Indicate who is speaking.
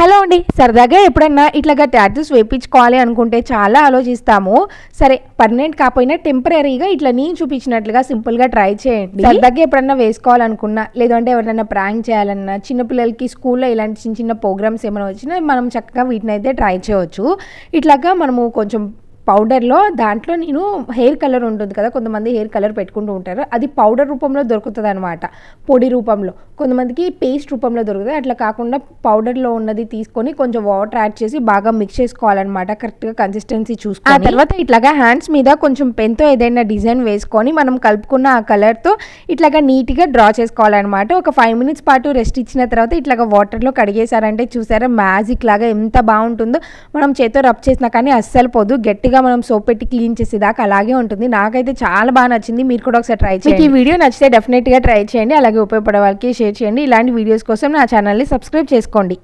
Speaker 1: Hello అండి, సరదాగా ఎప్పుడన్నా ఇట్లాగా టాటూస్ వేయించుకోవాలి అనుకుంటే చాలా ఆలోచిస్తాము. సరే, పర్మనెంట్ కాకపోయినా టెంపరీగా ఇట్లా నేను చూపించినట్లుగా సింపుల్గా ట్రై చేయండి. సరదాగా ఎప్పుడన్నా వేసుకోవాలనుకున్నా, లేదంటే ఎవరైనా ప్రాంక్ చేయాలన్నా, చిన్నపిల్లలకి స్కూల్లో ఇలాంటి చిన్న చిన్న ప్రోగ్రామ్స్ ఏమైనా వచ్చినా మనం చక్కగా వీటిని అయితే ట్రై చేయవచ్చు. ఇట్లాగా మనము కొంచెం పౌడర్లో దాంట్లో నేను హెయిర్ కలర్ ఉంటుంది కదా, కొంతమంది హెయిర్ కలర్ పెట్టుకుంటూ ఉంటారు, అది పౌడర్ రూపంలో దొరుకుతుంది అనమాట, పొడి రూపంలో. కొంతమందికి పేస్ట్ రూపంలో దొరుకుతుంది. అట్లా కాకుండా పౌడర్లో ఉన్నది తీసుకొని కొంచెం వాటర్ యాడ్ చేసి బాగా మిక్స్ చేసుకోవాలన్నమాట, కరెక్ట్గా కన్సిస్టెన్సీ చూసుకొని. ఆ తర్వాత ఇట్లాగా హ్యాండ్స్ మీద కొంచెం పెన్తో ఏదైనా డిజైన్ వేసుకొని మనం కలుపుకున్న ఆ కలర్తో ఇట్లాగా నీట్గా డ్రా చేసుకోవాలన్నమాట. ఒక 5 minutes పాటు రెస్ట్ ఇచ్చిన తర్వాత ఇట్లాగా వాటర్లో కడిగేశారంటే చూసారా మ్యాజిక్ లాగా ఎంత బాగుంటుందో. మనం చేతితో రబ్ చేసినా కానీ అస్సలు పోదు, గట్టిగా మనం సోప్ పెట్టి క్లీన్ చేసేదాకా అలాగే ఉంటుంది. నాకైతే చాలా బాగా నచ్చింది, మీరు కూడా ఒకసారి ట్రై చేయండి. ఈ వీడియో నచ్చితే డెఫినెట్గా ట్రై చేయండి, అలాగే ఉపయోగపడే వాళ్ళకి షేర్ చేయండి. ఇలాంటి వీడియోస్ కోసం నా ఛానల్ని సబ్స్క్రైబ్ చేసుకోండి.